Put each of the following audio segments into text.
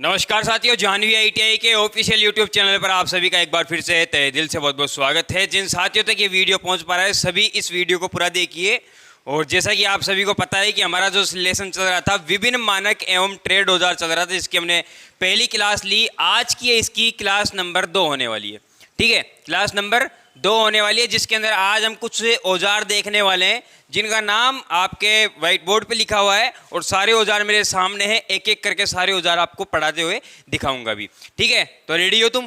नमस्कार साथियों, जानवी आईटीआई के ऑफिशियल यूट्यूब चैनल पर आप सभी का एक बार फिर से तहे दिल से बहुत बहुत स्वागत है। जिन साथियों तक ये वीडियो पहुंच पा रहा है सभी इस वीडियो को पूरा देखिए। और जैसा कि आप सभी को पता है कि हमारा जो लेसन चल रहा था विभिन्न मानक एवं ट्रेड औजार चल रहा था, जिसकी हमने पहली क्लास ली। आज की इसकी क्लास नंबर 2 होने वाली है। ठीक है, क्लास नंबर 2 होने वाली है, जिसके अंदर आज हम कुछ औजार देखने वाले हैं जिनका नाम आपके व्हाइट बोर्ड पे लिखा हुआ है और सारे औजार मेरे सामने हैं। एक एक करके सारे औजार आपको पढ़ाते हुए दिखाऊंगा भी। ठीक है, तो रेडी हो तुम?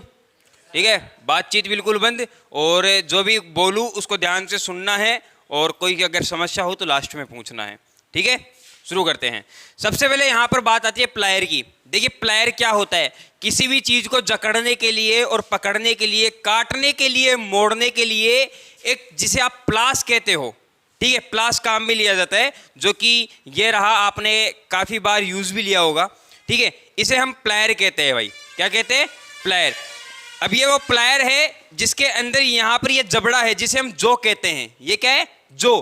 ठीक है, बातचीत बिल्कुल बंद और जो भी बोलूँ उसको ध्यान से सुनना है और कोई अगर समस्या हो तो लास्ट में पूछना है। ठीक है, शुरू करते हैं। सबसे पहले यहाँ पर बात आती है प्लायर की। देखिए, प्लायर क्या होता है? किसी भी चीज को जकड़ने के लिए और पकड़ने के लिए, काटने के लिए, मोड़ने के लिए एक जिसे आप प्लास कहते हो। ठीक है, प्लास काम में लिया जाता है, जो कि ये रहा, आपने काफी बार यूज भी लिया होगा। ठीक है, इसे हम प्लायर कहते हैं भाई। क्या कहते हैं? प्लायर। अब ये वो प्लायर है जिसके अंदर यहाँ पर ये जबड़ा है जिसे हम जो कहते हैं। ये क्या है? जो,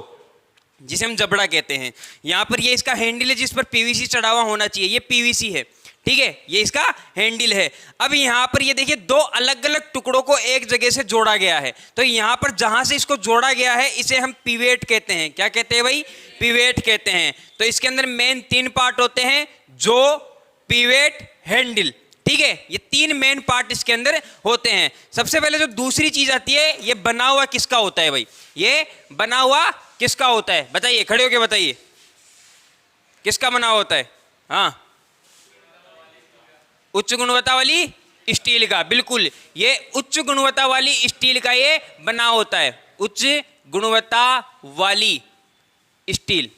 जिसे हम जबड़ा कहते हैं। यहाँ पर ये इसका हैंडल है जिस पर पीवीसी चढ़ा हुआ होना चाहिए। ये पीवीसी है। ठीक है, ये इसका हैंडल है। अब यहाँ पर ये देखिए, दो अलग अलग टुकड़ों को एक जगह से जोड़ा गया है। तो यहाँ पर जहां से इसको जोड़ा गया है इसे हम पिवेट कहते हैं। क्या कहते हैं भाई? पिवेट कहते हैं। तो इसके अंदर मेन 3 पार्ट होते हैं, जो, पिवेट, हैंडल। ठीक है, ये 3 मेन पार्ट इसके अंदर होते हैं। सबसे पहले जो दूसरी चीज आती है, ये बना हुआ किसका होता है भाई? ये बना हुआ किसका होता है? बताइए, खड़े होके बताइए, किसका बना होता है? हाँ, उच्च गुणवत्ता वाली स्टील का। बिल्कुल, ये उच्च गुणवत्ता वाली स्टील का ये बना होता है। उच्च गुणवत्ता वाली स्टील।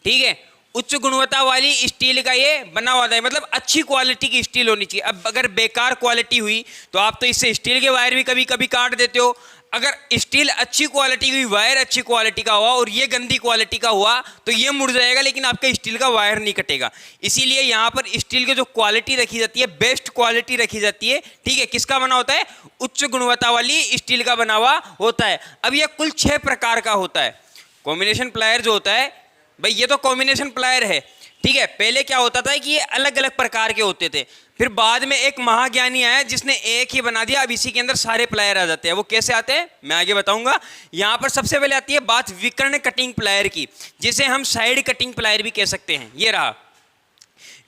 ठीक है, उच्च गुणवत्ता वाली स्टील का ये बना होता है, मतलब अच्छी क्वालिटी की स्टील होनी चाहिए। अब अगर बेकार क्वालिटी हुई तो आप तो इससे स्टील के वायर भी कभी कभी काट देते हो। अगर स्टील अच्छी क्वालिटी की, वायर अच्छी क्वालिटी का हुआ और ये गंदी क्वालिटी का हुआ तो ये मुड़ जाएगा, लेकिन आपका स्टील का वायर नहीं कटेगा। इसीलिए यहाँ पर स्टील की जो क्वालिटी रखी जाती है, बेस्ट क्वालिटी रखी जाती है। ठीक है, किसका बना होता है? उच्च गुणवत्ता वाली स्टील का बना हुआ होता है। अब यह कुल 6 प्रकार का होता है। कॉम्बिनेशन प्लायर जो होता है भाई, ये तो कॉम्बिनेशन प्लायर है। ठीक है, पहले क्या होता था कि ये अलग अलग प्रकार के होते थे, फिर बाद में एक महाज्ञानी आया जिसने एक ही बना दिया। अब इसी के अंदर सारे प्लायर आ जाते हैं। वो कैसे आते हैं मैं आगे बताऊंगा। यहां पर सबसे पहले आती है बात विकर्ण कटिंग प्लायर की, जिसे हम साइड कटिंग प्लायर भी कह सकते हैं। ये रहा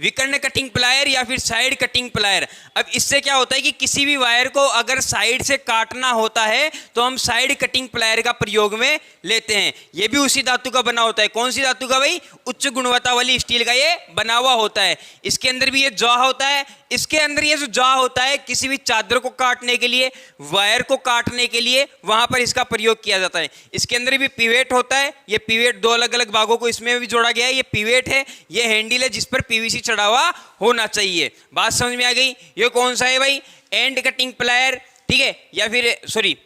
विकर्ण कटिंग प्लायर या फिर साइड कटिंग प्लायर। अब इससे क्या होता है कि किसी भी वायर को अगर साइड से काटना होता है तो हम साइड कटिंग प्लायर का प्रयोग में लेते हैं। यह भी उसी धातु का बना होता है। कौन सी धातु का भाई? उच्च गुणवत्ता वाली स्टील का ये बना हुआ होता है। इसके अंदर भी ये जॉ होता है। इसके अंदर ये जो जॉ होता है, किसी भी चादर को काटने के लिए, वायर को काटने के लिए, वहां पर इसका प्रयोग किया जाता है। इसके अंदर भी पिवेट होता है। ये पिवेट 2 अलग अलग भागों को इसमें भी जोड़ा गया है। ये पिवेट है, ये हैंडल है जिस पर पीवीसी चढ़ा हुआ होना चाहिए। बात समझ में आ गई? ये कौन सा है भाई? And cutting plier. ठीक है, या फिर सॉरी,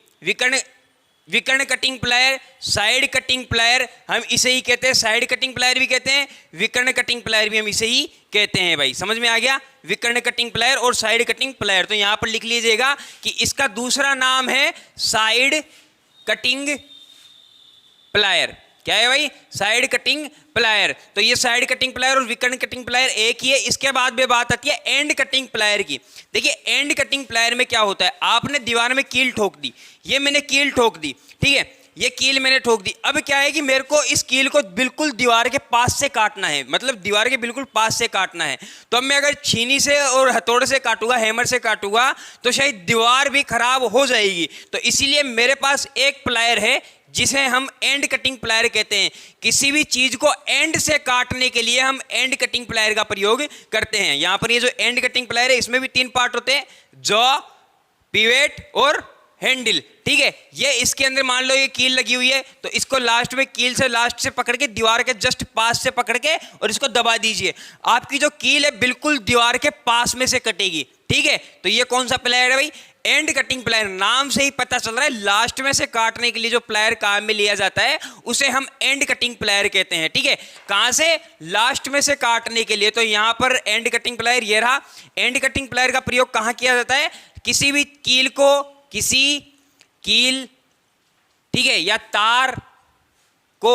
विकर्ण cutting plier, side cutting plier हम इसे ही कहते हैं। साइड कटिंग प्लायर भी कहते हैं, विकर्ण कटिंग प्लायर भी हम इसे ही कहते हैं भाई। समझ में आ गया? विकर्ण कटिंग प्लायर और साइड कटिंग प्लायर। तो यहां पर लिख लीजिएगा कि इसका दूसरा नाम है साइड कटिंग प्लायर। क्या है भाई? Side cutting plier. तो ये साइड कटिंग प्लायर और विकर्ण कटिंग प्लायर एक ही है। इसके बाद में बात आती है एंड कटिंग प्लायर की। देखिए, एंड कटिंग प्लायर में क्या होता है? आपने दीवार में कील ठोक दी, ये मैंने कील ठोक दी। ठीक है, ये कील मैंने ठोक दी। अब क्या है कि मेरे को इस कील को बिल्कुल दीवार के पास से काटना है, मतलब दीवार के बिल्कुल पास से काटना है। तो अब मैं अगर छीनी से और हथौड़े से काटूंगा, हैमर से काटूंगा, तो शायद दीवार भी खराब हो जाएगी। तो इसीलिए मेरे पास एक प्लायर है जिसे हम एंड कटिंग प्लायर कहते हैं। किसी भी चीज को एंड से काटने के लिए हम एंड कटिंग प्लायर का प्रयोग करते हैं। यहां पर ये जो एंड कटिंग प्लायर है, इसमें भी 3 पार्ट होते हैं, जॉ, पिवेट और हैंडल। ठीक है, ये इसके अंदर मान लो ये कील लगी हुई है, तो इसको लास्ट में कील से लास्ट से पकड़ के दीवार के जस्ट पास से पकड़ के और इसको दबा दीजिए। आपकी जो कील है बिल्कुल दीवार के पास में से कटेगी। ठीक है, तो ये कौन सा प्लायर है भाई? And cutting plier. नाम से ही पता चल रहा है, लास्ट में से काटने के लिए जो प्लायर काम में लिया जाता है उसे हम एंड कटिंग प्लायर कहते हैं। ठीक है, कहां से? लास्ट में से काटने के लिए। तो यहां पर एंड कटिंग प्लायर ये रहा। एंड कटिंग प्लायर का प्रयोग कहां किया जाता है? किसी भी कील को, किसी कील, ठीक है, या तार को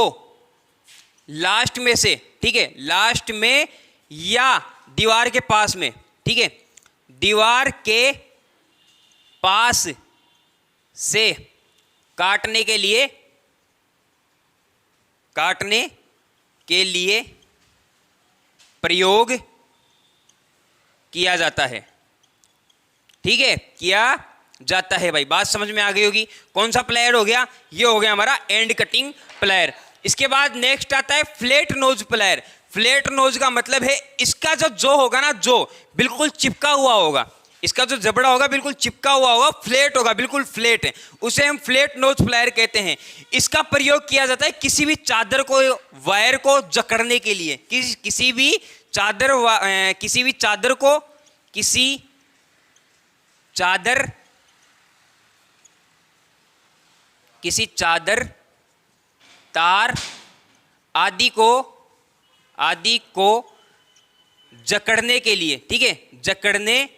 लास्ट में से, ठीक है, लास्ट में या दीवार के पास में, ठीक है, दीवार के पास से काटने के लिए प्रयोग किया जाता है। ठीक है, किया जाता है भाई, बात समझ में आ गई होगी। कौन सा प्लायर हो गया? ये हो गया हमारा एंड कटिंग प्लायर। इसके बाद नेक्स्ट आता है flat knows plier. Flat knows का मतलब है इसका जो होगा ना, जो बिल्कुल चिपका हुआ होगा, इसका जो जबड़ा होगा बिल्कुल चिपका हुआ होगा, फ्लैट होगा, बिल्कुल फ्लैट है, उसे हम फ्लैट नोज प्लायर कहते हैं। इसका प्रयोग किया जाता है किसी भी चादर को, वायर को जकड़ने के लिए। किसी भी चादर, तार आदि को जकड़ने के लिए, ठीक है, जकड़ने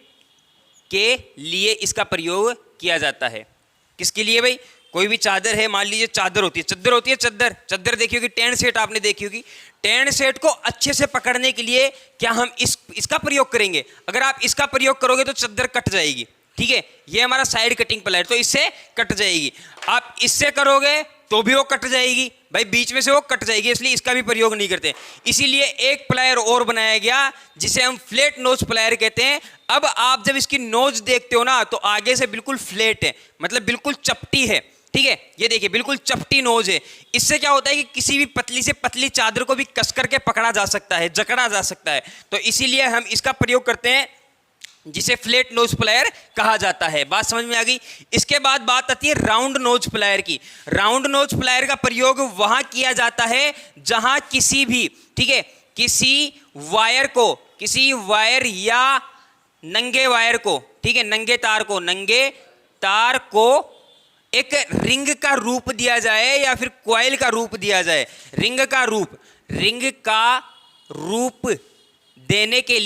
के लिए इसका प्रयोग किया जाता है। किसके लिए भाई? कोई भी चादर है, मान लीजिए चादर होती है, चद्दर देखी होगी, टेंट सेट आपने देखी होगी। टेंट सेट को अच्छे से पकड़ने के लिए क्या हम इसका प्रयोग करेंगे? अगर आप इसका प्रयोग करोगे तो चद्दर कट जाएगी। ठीक है, ये हमारा साइड कटिंग प्लायर, तो इससे कट जाएगी। आप इससे करोगे तो भी वो कट जाएगी भाई, बीच में से वो कट जाएगी, इसलिए इसका भी प्रयोग नहीं करते। इसीलिए एक प्लायर और बनाया गया जिसे हम फ्लैट नोज प्लायर कहते हैं। अब आप जब इसकी नोज देखते हो ना, तो आगे से बिल्कुल फ्लैट है, मतलब बिल्कुल चपटी है। ठीक है, ये देखिए बिल्कुल चपटी नोज है। इससे क्या होता है कि किसी भी पतली से पतली चादर को भी कस करके पकड़ा जा सकता है, जकड़ा जा सकता है। तो इसीलिए हम इसका प्रयोग करते हैं, जिसे फ्लैट नोज प्लायर कहा जाता है। बात समझ में आ गई। इसके बाद बात आती है राउंड नोज प्लायर की। राउंड नोज प्लायर का प्रयोग वहां किया जाता है जहां किसी भी, ठीक है, किसी वायर या नंगे वायर को, ठीक है, नंगे तार को एक रिंग का रूप दिया जाए या फिर कॉइल का रूप दिया जाए। रिंग का रूप देने के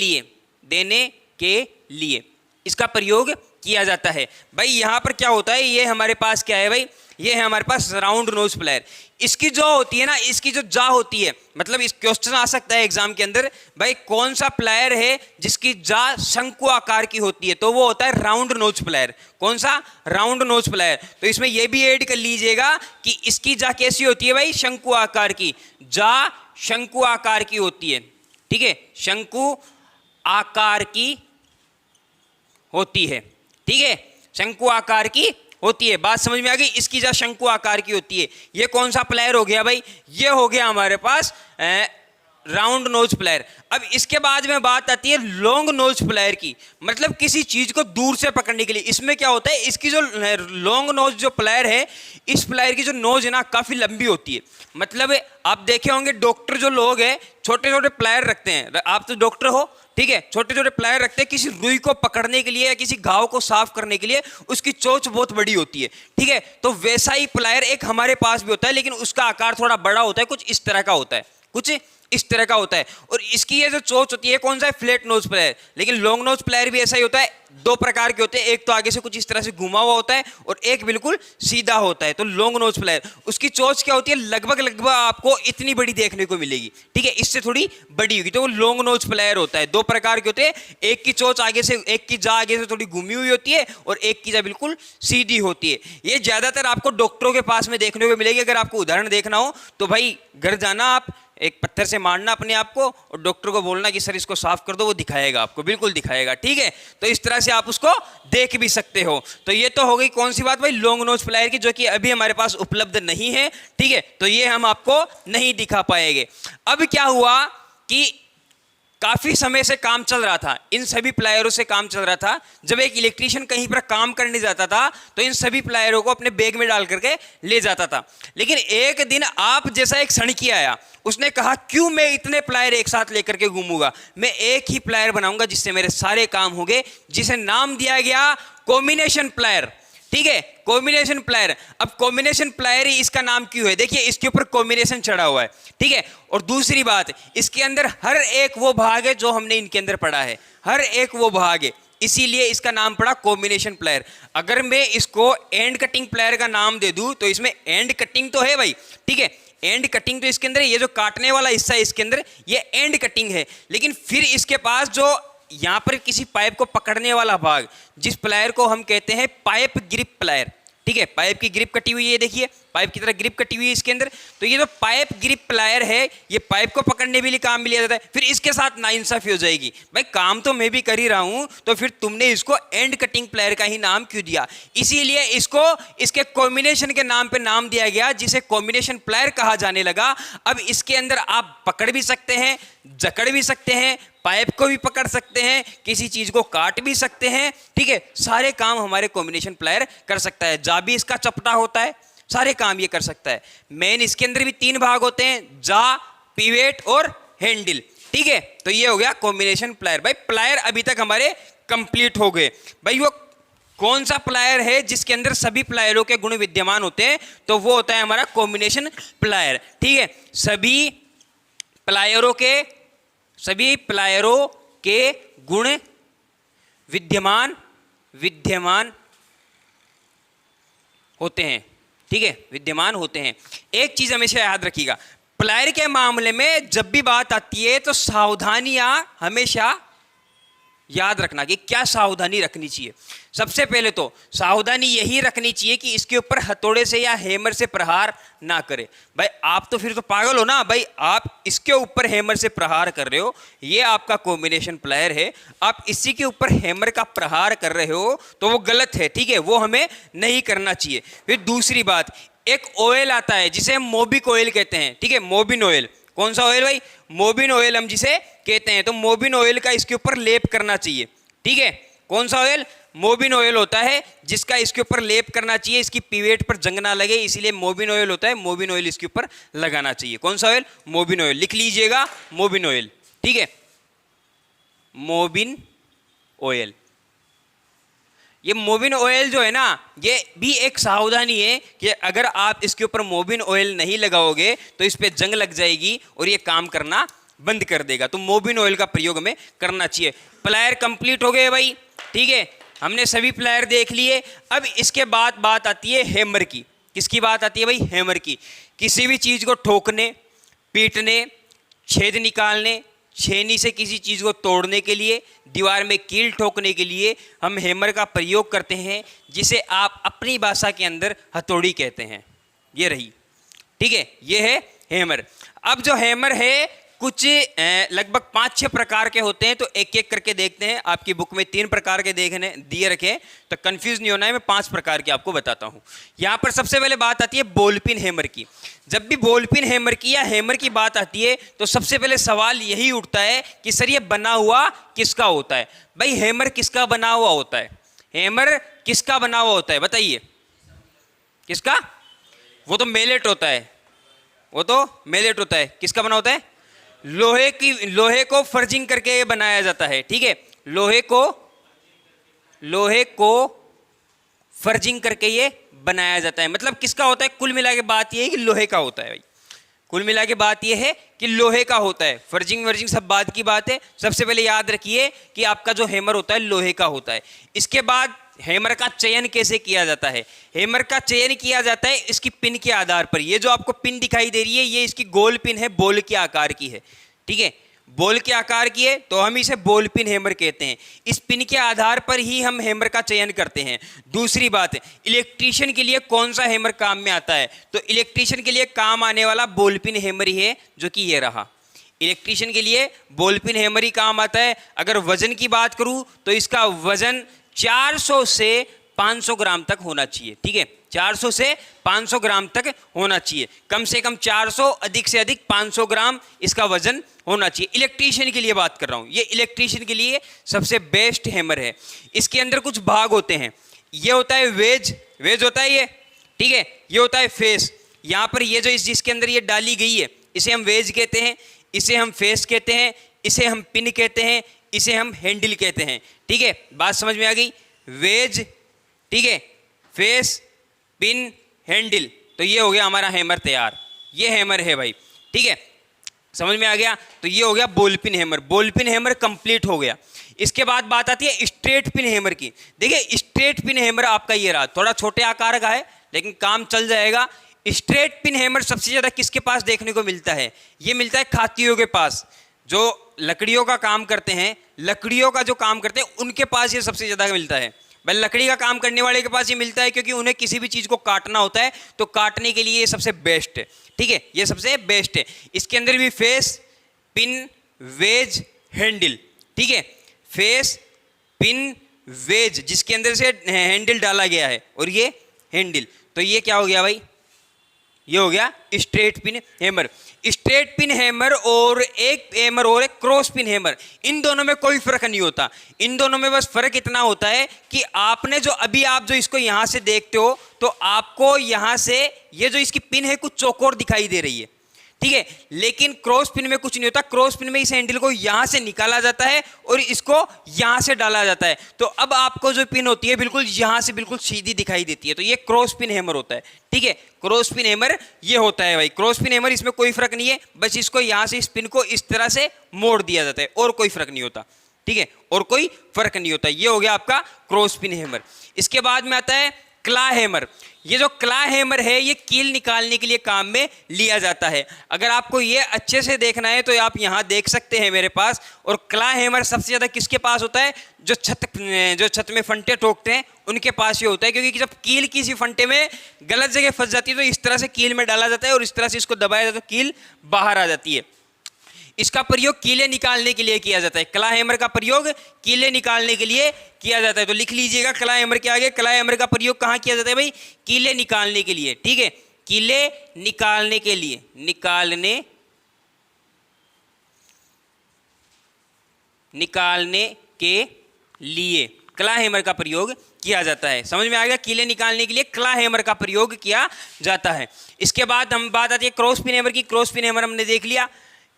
लिए इसका प्रयोग किया जाता है। भाई यहां पर क्या होता है, ये हमारे पास क्या है भाई, ये है हमारे पास राउंड नोज प्लायर। इसकी जो होती है ना, इसकी जो जा होती है, मतलब इस क्वेश्चन आ सकता है एग्जाम के अंदर, भाई कौन सा प्लायर है जिसकी जा शंकु आकार की होती है, तो वो होता है राउंड नोज प्लायर। कौन सा? Round knows plier. तो इसमें ये भी ऐड कर लीजिएगा कि इसकी जा कैसी होती है भाई, शंकु आकार की। जा शंकु आकार की होती है, ठीक है, शंकु आकार की होती है। ठीक है, शंकु आकार की होती है। बात समझ में आ गई। इसकी जा शंकु आकार की होती है। ये कौन सा प्लायर हो गया भाई? ये हो गया हमारे पास राउंड नोज प्लायर। अब इसके बाद में बात आती है लॉन्ग नोज प्लायर की, मतलब किसी चीज को दूर से पकड़ने के लिए। इसमें क्या होता है, इसकी जो लॉन्ग नोज जो प्लायर है, इस प्लायर की जो नोज है ना काफी लंबी होती है। मतलब आप देखे होंगे डॉक्टर जो लोग हैं छोटे छोटे प्लायर रखते हैं। आप तो डॉक्टर हो, ठीक है, छोटे छोटे प्लायर रखते हैं किसी रुई को पकड़ने के लिए या किसी घाव को साफ करने के लिए। उसकी चोंच बहुत बड़ी होती है, ठीक है। तो वैसा ही प्लायर एक हमारे पास भी होता है, लेकिन उसका आकार थोड़ा बड़ा होता है, कुछ इस तरह का होता है, कुछ इस तरह का होता है। और इसकी ये जो चोंच होती है, कौन सा है? Flat knows plier. लेकिन लॉन्ग नोज प्लायर भी ऐसा ही होता है, दो प्रकार के होते हैं। एक तो आगे से कुछ इस तरह से घुमा हुआ होता है और एक बिल्कुल सीधा होता है। तो लॉन्ग नोज प्लायर, उसकी चोंच क्या होती है? लगभग आपको इतनी बड़ी देखने को मिलेगी, ठीक है, इससे थोड़ी बड़ी होगी, तो वो लॉन्ग नोज प्लायर होता है। दो प्रकार के होते हैं, एक की चोंच आगे से, एक की जा आगे से थोड़ी घूमी हुई होती है और एक की जा बिल्कुल सीधी होती है। ये ज्यादातर आपको डॉक्टरों के पास में देखने को मिलेगी। अगर आपको उदाहरण देखना हो तो भाई घर जाना, आप एक पत्थर से मारना अपने आप को और डॉक्टर को बोलना कि सर इसको साफ कर दो, वो दिखाएगा आपको, बिल्कुल दिखाएगा, ठीक है। तो इस तरह से आप उसको देख भी सकते हो। तो ये तो हो गई कौन सी बात भाई? लॉन्ग नोज प्लायर की, जो कि अभी हमारे पास उपलब्ध नहीं है, ठीक है, तो ये हम आपको नहीं दिखा पाएंगे। अब क्या हुआ कि काफी समय से काम चल रहा था, इन सभी प्लायरों से काम चल रहा था। जब एक इलेक्ट्रीशियन कहीं पर काम करने जाता था तो इन सभी प्लायरों को अपने बैग में डाल करके ले जाता था। लेकिन एक दिन आप जैसा एक सणकी आया, उसने कहा क्यों मैं इतने प्लायर एक साथ लेकर के घूमूंगा, मैं एक ही प्लायर बनाऊंगा जिससे मेरे सारे काम होंगे, जिसे नाम दिया गया कॉम्बिनेशन प्लायर, ठीक है, कॉम्बिनेशन प्लायर। अब कॉम्बिनेशन प्लायर ही इसका नाम क्यों है? देखिए इसके ऊपर कॉम्बिनेशन चढ़ा हुआ है, ठीक है। और दूसरी बात, इसके अंदर हर एक वो भाग है जो हमने इनके अंदर पढ़ा है, हर एक वो भाग है, इसीलिए इसका नाम पड़ा कॉम्बिनेशन प्लायर। अगर मैं इसको एंड कटिंग प्लायर का नाम दे दूं तो इसमें एंड कटिंग तो है भाई, ठीक है, एंड कटिंग तो इसके अंदर, ये जो काटने वाला हिस्सा है इसके अंदर, ये एंड कटिंग है। लेकिन फिर इसके पास जो यहाँ पर किसी पाइप को पकड़ने वाला भाग, जिस प्लायर को हम कहते हैं पाइप ग्रिप प्लायर, ठीक है। पाइप की ग्रिप कटी हुई है, देखिए पाइप की तरह ग्रिप कटी हुई है इसके अंदर। तो ये जो पाइप ग्रिप प्लायर है, ये पाइप को पकड़ने के लिए काम में लिया जाता है। फिर इसके साथ नाइंसाफी हो जाएगी, भाई काम तो मैं भी कर ही रहा हूं, तो फिर तुमने इसको एंड कटिंग प्लायर का ही नाम क्यों दिया? इसीलिए इसको इसके कॉम्बिनेशन के नाम पे नाम दिया गया, जिसे कॉम्बिनेशन प्लायर कहा जाने लगा। अब इसके अंदर आप पकड़ भी सकते हैं, जकड़ भी सकते हैं, पाइप को भी पकड़ सकते हैं, किसी चीज को काट भी सकते हैं, ठीक है। सारे काम हमारे कॉम्बिनेशन प्लायर कर सकता है। जा भी इसका चपटा होता है, सारे काम ये कर सकता है। मेन इसके अंदर भी 3 भाग होते हैं, जा, पिवेट और हैंडल, ठीक है। तो ये हो गया कॉम्बिनेशन प्लायर। भाई प्लायर अभी तक हमारे कंप्लीट हो गए। भाई वो कौन सा प्लायर है जिसके अंदर सभी प्लायरों के गुण विद्यमान होते हैं? तो वो होता है हमारा कॉम्बिनेशन प्लायर, ठीक है। सभी प्लायरों के गुण विद्यमान होते हैं, ठीक है, विद्यमान होते हैं। एक चीज हमेशा याद रखिएगा, प्लायर के मामले में जब भी बात आती है तो सावधानियां हमेशा याद रखना कि क्या सावधानी रखनी चाहिए। सबसे पहले तो सावधानी यही रखनी चाहिए कि इसके ऊपर हथौड़े से या हैमर से प्रहार ना करे। भाई आप तो फिर तो पागल हो ना, भाई आप इसके ऊपर हैमर से प्रहार कर रहे हो, ये आपका कॉम्बिनेशन प्लायर है, आप इसी के ऊपर हैमर का प्रहार कर रहे हो, तो वो गलत है, ठीक है, वो हमें नहीं करना चाहिए। फिर दूसरी बात, एक ऑयल आता है जिसे हम मोबिक ऑयल कहते हैं, ठीक है, मोबिन ऑयल। कौन सा ऑयल भाई? मोबिन ऑयल हम जिसे कहते हैं। तो मोबिन ऑयल का इसके ऊपर लेप करना चाहिए, ठीक है। कौन सा ऑयल? मोबिन ऑयल होता है जिसका इसके ऊपर लेप करना चाहिए, इसकी पिवेट पर जंग ना लगे, इसीलिए मोबिन ऑयल होता है, मोबिन ऑयल इसके ऊपर लगाना चाहिए। कौन सा ऑयल? मोबिन ऑयल। लिख लीजिएगा मोबिन ऑयल, ठीक है, मोबिन ऑयल। ये मोबिन ऑयल जो है ना, ये भी एक सावधानी है कि अगर आप इसके ऊपर मोबिन ऑयल नहीं लगाओगे तो इस पे जंग लग जाएगी और ये काम करना बंद कर देगा। तो मोबिन ऑयल का प्रयोग हमें करना चाहिए। प्लायर कंप्लीट हो गए भाई, ठीक है, हमने सभी प्लायर देख लिए। अब इसके बाद बात आती है हैमर की। किसकी बात आती है भाई? हैमर की। किसी भी चीज को ठोकने, पीटने, छेद निकालने, छेनी से किसी चीज को तोड़ने के लिए, दीवार में कील ठोकने के लिए हम हैमर का प्रयोग करते हैं, जिसे आप अपनी भाषा के अंदर हथौड़ी कहते हैं। ये रही, ठीक है, ये है हैमर। अब जो हैमर है कुछ लगभग 5-6 प्रकार के होते हैं, तो एक एक करके देखते हैं। आपकी बुक में 3 प्रकार के देखने दिए रखे, तो कंफ्यूज नहीं होना है, मैं 5 प्रकार के आपको बताता हूं। यहां पर सबसे पहले बात आती है बॉल पिन हैमर की। जब भी बॉल पिन हैमर की या हैमर की बात आती है तो सबसे पहले सवाल यही उठता है कि सर ये बना हुआ किसका होता है? भाई हैमर किसका बना हुआ होता है? हैमर किसका बना हुआ होता है बताइए? किसका? वो तो मेलेट होता है, वो तो मेलेट होता है। किसका बना होता है? लोहे को फर्जिंग करके ये बनाया जाता है, ठीक है, लोहे को फर्जिंग करके ये बनाया जाता है। मतलब किसका होता है? कुल मिला के बात ये है कि लोहे का होता है भाई। कुल मिला के बात ये है कि लोहे का होता है। फर्जिंग वर्जिंग सब बात की बात है। सबसे पहले याद रखिए कि आपका जो हैमर होता है लोहे का होता है। इसके बाद हैमर का चयन कैसे किया जाता है? हैमर का चयन किया जाता है इसकी पिन के आधार पर। ये जो आपको पिन दिखाई दे रही है, ये इसकी गोल पिन है, बॉल के आकार की है, ठीक है, बॉल के आकार की है, तो हम इसे बॉल पिन हैमर कहते हैं। इस पिन के आधार पर ही हम हैमर का चयन करते हैं। दूसरी बात है, इलेक्ट्रीशियन के लिए कौन सा हैमर काम में आता है? तो इलेक्ट्रीशियन के लिए काम आने वाला बॉल पिन हैमर ही है, जो कि ये रहा। इलेक्ट्रीशियन के लिए बॉल पिन हैमर ही काम आता है। अगर वजन की बात करूं तो इसका वजन 400 से 500 ग्राम तक होना चाहिए, ठीक है, 400 से 500 ग्राम तक होना चाहिए। कम से कम 400, अधिक से अधिक 500 ग्राम इसका वजन होना चाहिए। इलेक्ट्रीशियन के लिए बात कर रहा हूं, ये इलेक्ट्रीशियन के लिए सबसे बेस्ट हैमर है। इसके अंदर कुछ भाग होते हैं। ये होता है वेज होता है ये, ठीक है, ये होता है फेस। यहां पर ये जो जिसके अंदर ये डाली गई है, इसे हम वेज कहते हैं, इसे हम फेस कहते हैं, इसे हम पिन कहते हैं, इसे हम हैंडल कहते हैं, ठीक है। बात समझ में आ गई? वेज, ठीक है, फेस, पिन, हैंडल, तो ये हो गया हमारा हैमर तैयार। ये हैमर है भाई, ठीक है, समझ में आ गया? तो ये हो गया ball pin hammer. Ball pin hammer complete हो गया। इसके बाद बात आती है स्ट्रेट पिन हैमर की। देखिए स्ट्रेट पिन हैमर आपका ये रहा, थोड़ा छोटे आकार का है लेकिन काम चल जाएगा। स्ट्रेट पिन हैमर सबसे ज्यादा किसके पास देखने को मिलता है? ये मिलता है खातियों के पास। जो लकड़ियों का काम करते हैं, लकड़ियों का जो काम करते हैं उनके पास ये सबसे ज़्यादा मिलता है। भाई लकड़ी का काम करने वाले के पास ये मिलता है क्योंकि उन्हें किसी भी चीज़ को काटना होता है तो काटने के लिए ये सबसे बेस्ट है। ठीक है, ये सबसे बेस्ट है। इसके अंदर भी फेस, पिन, वेज, हैंडल। ठीक है, फेस, पिन, वेज, जिसके अंदर से हैंडल डाला गया है, और ये हैंडल। तो ये क्या हो गया भाई, ये हो गया straight pin hammer. Straight pin hammer और एक हैमर और एक क्रॉस पिन हैमर, इन दोनों में कोई फर्क नहीं होता। इन दोनों में बस फर्क इतना होता है कि आपने जो अभी आप जो इसको यहां से देखते हो तो आपको यहां से ये जो इसकी पिन है कुछ चौकोर दिखाई दे रही है। ठीक है, लेकिन क्रॉस पिन में कुछ नहीं होता। क्रॉस पिन में इस हैंडल को यहां से निकाला जाता है और इसको यहां से डाला जाता है, तो अब आपको जो पिन होती है बिल्कुल यहां से बिल्कुल सीधी दिखाई देती है। तो ये क्रॉस पिन हैमर होता है। ठीक है, क्रॉस पिन हैमर ये होता है भाई। क्रॉस पिन हैमर, इसमें कोई फर्क नहीं है, बस इसको यहां से इस पिन को इस तरह से मोड़ दिया जाता है, और कोई फर्क नहीं होता। ठीक है, और कोई फर्क नहीं होता। ये हो गया आपका क्रॉस पिन हैमर। इसके बाद में आता है क्ला हैमर। ये जो क्ला हैमर है ये कील निकालने के लिए काम में लिया जाता है। अगर आपको ये अच्छे से देखना है तो आप यहाँ देख सकते हैं मेरे पास। और क्ला हैमर सबसे ज़्यादा किसके पास होता है, जो छत में फंटे ठोकते हैं उनके पास ये होता है, क्योंकि जब कील किसी फंटे में गलत जगह फंस जाती है तो इस तरह से कील में डाला जाता है और इस तरह से इसको दबाया जाता है तो कील बाहर आ जाती है। इसका प्रयोग कीले निकालने के लिए किया जाता है। क्ला हैमर का प्रयोग कीले निकालने के लिए किया जाता है। तो लिख लीजिएगा क्ला हैमर के आगे, क्ला हैमर का प्रयोग कहाँ किया जाता है भाई, कीले निकालने के लिए। ठीक है, कीले निकालने के लिए, निकालने के लिए क्ला हैमर का प्रयोग किया जाता है। समझ में आ गया, कीले निकालने के लिए क्ला हैमर का प्रयोग किया जाता है। इसके बाद हम बात आती है क्रॉस पिन हैमर की। क्रॉस पिन हैमर हमने देख लिया।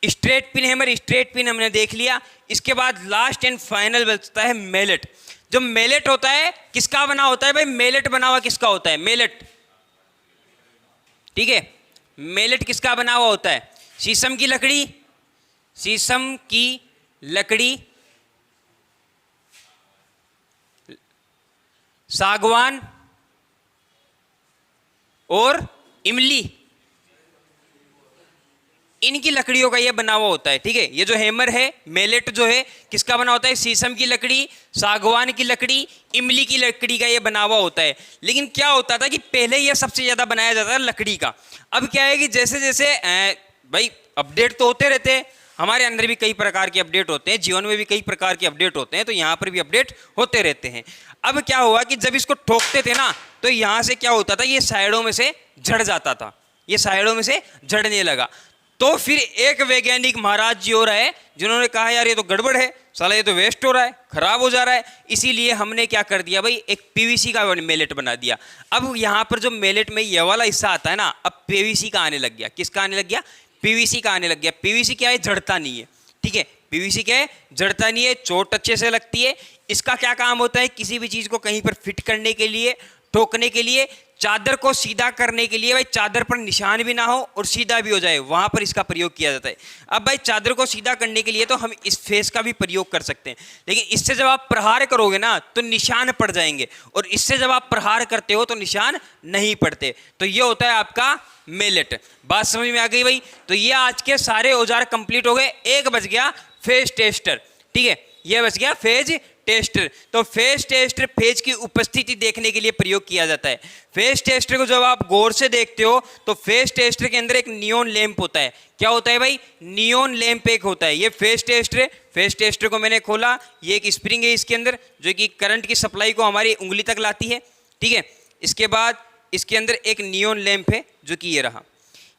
Straight pin hammer, straight pin हमने देख लिया। इसके बाद लास्ट एंड फाइनल बचता है मेलेट। जो मेलेट होता है किसका बना होता है भाई, मेलेट बना हुआ किसका होता है, मेलेट। ठीक है, मेलेट किसका बना हुआ होता है, शीशम की लकड़ी, शीशम की लकड़ी, सागवान और इमली, इनकी लकड़ियों का ये बना हुआ होता है। ठीक है, ये जो हैमर है मेलेट जो है किसका बना होता है, शीशम की लकड़ी, सागवान की लकड़ी, इमली की लकड़ी का ये बना हुआ होता है। लेकिन क्या होता था कि पहले ये सबसे ज्यादा बनाया जाता था लकड़ी का। अब क्या है कि जैसे जैसे भाई अपडेट तो होते रहते हैं, हमारे अंदर भी कई प्रकार के अपडेट होते हैं, जीवन में भी कई प्रकार के अपडेट होते हैं, तो यहाँ पर भी अपडेट होते रहते हैं। अब क्या हुआ कि जब इसको ठोकते थे ना तो यहाँ से क्या होता था, ये साइडों में से झड़ जाता था, ये साइडों में से झड़ने लगा। तो फिर एक वैज्ञानिक महाराज जी हो रहा है जिन्होंने कहा यार ये तो गड़बड़ है, साला ये तो वेस्ट हो रहा है, खराब हो जा रहा है। इसीलिए हमने क्या कर दिया भाई, एक पीवीसी का मेलेट बना दिया। अब यहाँ पर जो मेलेट में ये वाला हिस्सा आता है ना, अब पीवीसी का आने लग गया। किसका आने लग गया, पीवीसी का आने लग गया। पीवीसी क्या है, जड़ता नहीं है। ठीक है, पीवीसी क्या है, जड़ता नहीं है, चोट अच्छे से लगती है। इसका क्या काम होता है, किसी भी चीज को कहीं पर फिट करने के लिए, ठोकने के लिए, चादर को सीधा करने के लिए, भाई चादर पर निशान भी ना हो और सीधा भी हो जाए, वहां पर इसका प्रयोग किया जाता है। अब भाई चादर को सीधा करने के लिए तो हम इस फेस का भी प्रयोग कर सकते हैं, लेकिन इससे जब आप प्रहार करोगे ना तो निशान पड़ जाएंगे, और इससे जब आप प्रहार करते हो तो निशान नहीं पड़ते। तो ये होता है आपका मेलेट। बात समझ में आ गई भाई। तो ये आज के सारे औजार कंप्लीट हो गए। एक बच गया फेज टेस्टर। ठीक है, ये बच गया फेज टेस्टर। तो फेज टेस्टर फेज की उपस्थिति देखने के लिए प्रयोग किया जाता है। फेज टेस्टर को जब आप गौर से देखते हो तो फेज टेस्टर के अंदर एक नियॉन लैंप होता है। क्या होता है भाई, नियॉन लैंप एक होता है। ये फेज टेस्टर है। फेज टेस्टर को मैंने खोला, ये एक स्प्रिंग है इसके अंदर जो कि करंट की सप्लाई को हमारी उंगली तक लाती है। ठीक है, इसके बाद इसके अंदर एक नियॉन लैंप है जो कि ये रहा,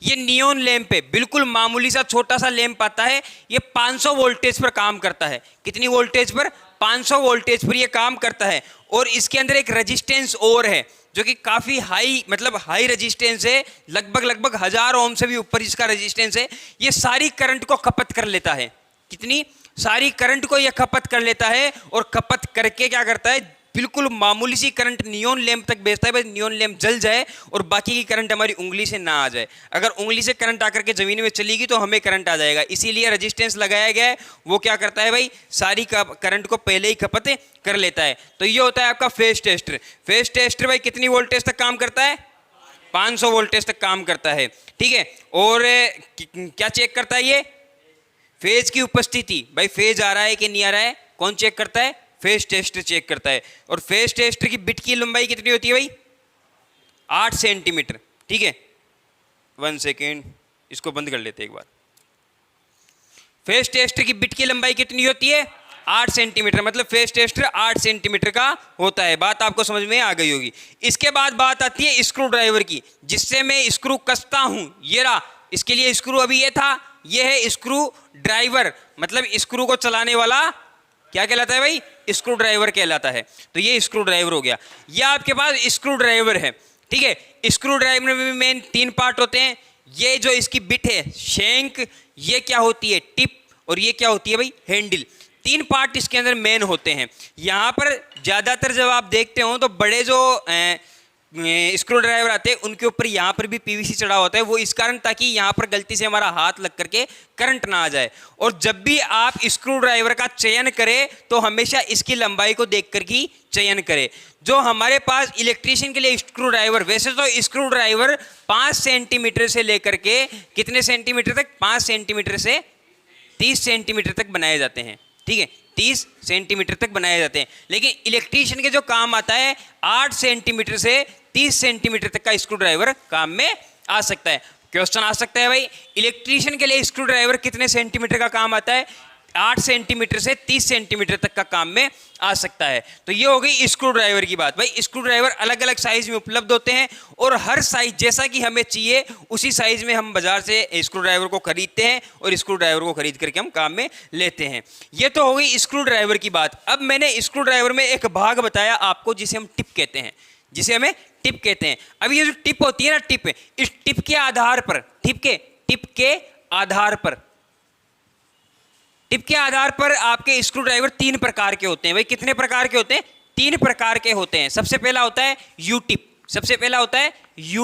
ये नियॉन लैंप है। बिल्कुल मामूली सा छोटा सा लैंप आता है। ये 500 वोल्टेज पर काम करता है। कितनी वोल्टेज पर, 500 वोल्टेज पर ये काम करता है। और इसके अंदर एक रेजिस्टेंस और है जो कि काफी हाई, मतलब हाई रेजिस्टेंस है, लगभग 1000 ओम से भी ऊपर इसका रेजिस्टेंस है। ये सारी करंट को खपत कर लेता है। कितनी सारी करंट को ये खपत कर लेता है, और खपत करके क्या करता है, बिल्कुल मामूली सी करंट नियॉन लैंप तक भेजता है। बस नियॉन लैंप जल जाए और बाकी की करंट हमारी उंगली से ना आ जाए। अगर उंगली से करंट आकर के जमीन में चलेगी तो हमें करंट आ जाएगा। इसीलिए रेजिस्टेंस लगाया गया है। वो क्या करता है भाई, सारी करंट को पहले ही खपत कर लेता है। तो ये होता है आपका फेज टेस्टर। फेज टेस्टर भाई कितनी वोल्टेज तक काम करता है, 500 वोल्टेज तक काम करता है। ठीक है, और क्या चेक करता है ये, फेज की उपस्थिति, भाई फेज आ रहा है कि नहीं आ रहा है, कौन चेक करता है? फेज टेस्टर चेक करता है। और फेज टेस्टर की बिट की लंबाई कितनी होती है भाई? 8 सेंटीमीटर। ठीक है, 1 सेकेंड, इसको बंद कर लेते हैं एक बार। फेज टेस्टर की बिट की लंबाई कितनी होती है? 8 सेंटीमीटर, मतलब फेज टेस्टर 8 सेंटीमीटर का होता है। बात आपको समझ में आ गई होगी। इसके बाद बात आती है स्क्रू ड्राइवर की, जिससे मैं स्क्रू कसता हूं। ये रहा, इसके लिए स्क्रू अभी ये था, ये है स्क्रू ड्राइवर, मतलब स्क्रू को चलाने वाला क्या कहलाता है भाई? स्क्रू ड्राइवर कहलाता है। तो ये स्क्रू ड्राइवर हो गया। ये आपके पास स्क्रू ड्राइवर है। ठीक है, स्क्रू ड्राइवर में भी मेन 3 पार्ट होते हैं। ये जो इसकी बिट है शैंक, ये क्या होती है? टिप, और ये क्या होती है भाई? हैंडल। 3 पार्ट इसके अंदर मेन होते हैं। यहाँ पर ज़्यादातर जब आप देखते हो तो बड़े जो स्क्रू ड्राइवर आते हैं उनके ऊपर यहाँ पर भी पीवीसी चढ़ा होता है, वो इस कारण ताकि यहाँ पर गलती से हमारा हाथ लग करके करंट ना आ जाए। और जब भी आप स्क्रू ड्राइवर का चयन करें तो हमेशा इसकी लंबाई को देख कर ही चयन करें। जो हमारे पास इलेक्ट्रीशियन के लिए स्क्रू ड्राइवर, वैसे तो स्क्रू ड्राइवर 5 सेंटीमीटर से लेकर के कितने सेंटीमीटर तक? 5 सेंटीमीटर से 30 सेंटीमीटर तक बनाए जाते हैं। ठीक है, 30 सेंटीमीटर तक बनाए जाते हैं। लेकिन इलेक्ट्रीशियन के जो काम आता है 8 सेंटीमीटर से 30 सेंटीमीटर तक का स्क्रू ड्राइवर काम में आ सकता है। क्वेश्चन आ सकता है भाई, इलेक्ट्रीशियन के लिए स्क्रू ड्राइवर कितने सेंटीमीटर का काम आता है? 8 सेंटीमीटर से 30 सेंटीमीटर तक का काम में आ सकता है। तो ये हो गई स्क्रू ड्राइवर की बात। भाई स्क्रू ड्राइवर अलग अलग साइज में उपलब्ध होते हैं, और हर साइज जैसा कि हमें चाहिए उसी साइज में हम बाजार से स्क्रू ड्राइवर को खरीदते हैं और स्क्रू ड्राइवर को खरीद करके हम काम में लेते हैं। ये तो हो गई स्क्रू ड्राइवर की बात। अब मैंने स्क्रू ड्राइवर में एक भाग बताया आपको जिसे हम टिप कहते हैं, जिसे हमें टिप कहते हैं। अब ये जो टिप होती है ना, टिप, इस टिप के आधार पर, टिप के आधार पर आपके स्क्रू ड्राइवर 3 प्रकार के होते हैं। भाई कितने प्रकार के होते हैं? 3 प्रकार के होते हैं। सबसे पहला होता है यू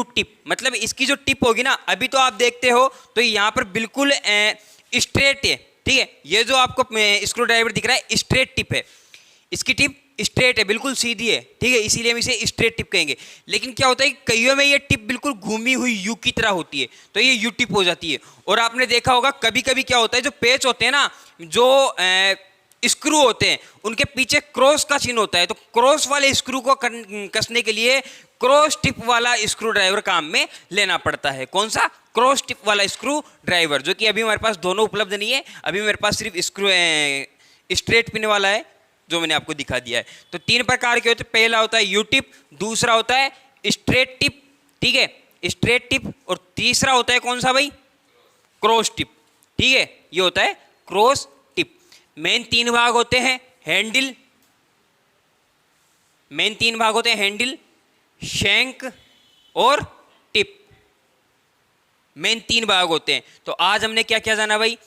टिप, मतलब इसकी जो टिप होगी ना, अभी तो आप देखते हो तो यहाँ पर बिल्कुल स्ट्रेट है। ठीक है, ये जो आपको स्क्रू ड्राइवर दिख रहा है स्ट्रेट टिप है, इसकी टिप स्ट्रेट है, बिल्कुल सीधी है। ठीक है, इसीलिए हम इसे स्ट्रेट टिप कहेंगे। लेकिन क्या होता है कि कईयों में ये टिप बिल्कुल घूमी हुई यू की तरह होती है, तो ये यू टिप हो जाती है। और आपने देखा होगा कभी कभी क्या होता है, जो पेच होते हैं ना, जो स्क्रू होते हैं, उनके पीछे क्रॉस का चिन्ह होता है। तो क्रॉस वाले स्क्रू को कसने के लिए क्रॉस टिप वाला स्क्रू ड्राइवर काम में लेना पड़ता है। कौन सा? क्रॉस टिप वाला स्क्रू ड्राइवर, जो कि अभी हमारे पास दोनों उपलब्ध नहीं है। अभी मेरे पास सिर्फ स्क्रू स्ट्रेट पिन वाला है जो मैंने आपको दिखा दिया है। तो 3 प्रकार के होते हैं। पहला होता है यू टिप, दूसरा होता है स्ट्रेट टिप, ठीक है, स्ट्रेट टिप, और तीसरा होता है कौन सा भाई? Cross tip. ठीक है, ये होता है क्रॉस टिप। मेन 3 भाग होते हैं, हैंडल, हैंडल, शैंक और टिप। मेन 3 भाग होते हैं। तो आज हमने क्या क्या जाना भाई?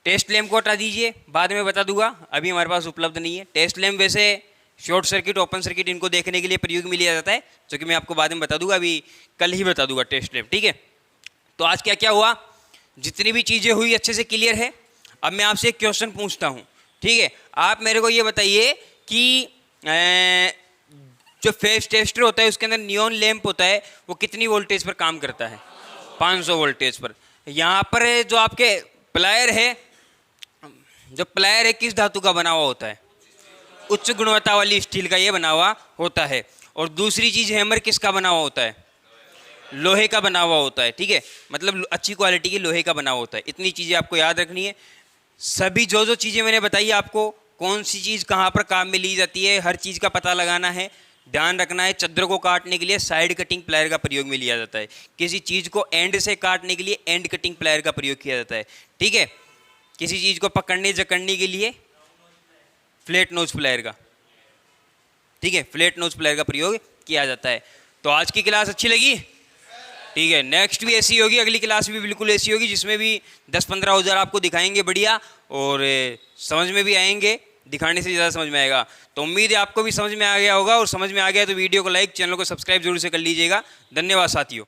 टेस्ट लैम्प को हटा दीजिए, बाद में बता दूंगा, अभी हमारे पास उपलब्ध नहीं है। टेस्ट लैम्प वैसे शॉर्ट सर्किट, ओपन सर्किट इनको देखने के लिए प्रयोग में लिया जाता है, जो कि मैं आपको बाद में बता दूंगा, अभी कल ही बता दूंगा टेस्ट लैम्प। ठीक है, तो आज क्या क्या हुआ, जितनी भी चीज़ें हुई अच्छे से क्लियर है। अब मैं आपसे एक क्वेश्चन पूछता हूँ, ठीक है, आप मेरे को ये बताइए कि जो फेज टेस्टर होता है उसके अंदर नियॉन लैंप होता है, वो कितनी वोल्टेज पर काम करता है? 500 वोल्टेज पर। यहाँ पर जो आपके प्लायर है, जो प्लायर है किस धातु का बना हुआ होता है? उच्च गुणवत्ता वाली स्टील का ये बना हुआ होता है। और दूसरी चीज हैमर किसका बना हुआ होता है? लोहे का बना हुआ होता है। ठीक है, मतलब अच्छी क्वालिटी की लोहे का बना हुआ होता है। इतनी चीजें आपको याद रखनी है। सभी जो चीजें मैंने बताई आपको, कौन सी चीज कहाँ पर काम में ली जाती है, हर चीज का पता लगाना है, ध्यान रखना है। चद्दर को काटने के लिए साइड कटिंग प्लायर का प्रयोग में लिया जाता है। किसी चीज को एंड से काटने के लिए एंड कटिंग प्लायर का प्रयोग किया जाता है। ठीक है, किसी चीज को पकड़ने जकड़ने के लिए फ्लैट नोज प्लायर का, ठीक है, फ्लैट नोज प्लायर का प्रयोग किया जाता है। तो आज की क्लास अच्छी लगी? ठीक है, नेक्स्ट भी ऐसी होगी, अगली क्लास भी बिल्कुल ऐसी होगी, जिसमें भी 10-15 औजार आपको दिखाएंगे बढ़िया, और समझ में भी आएंगे, दिखाने से ज़्यादा समझ में आएगा। तो उम्मीद है आपको भी समझ में आ गया होगा, और समझ में आ गया तो वीडियो को लाइक, चैनल को सब्सक्राइब जरूर से कर लीजिएगा। धन्यवाद साथियों।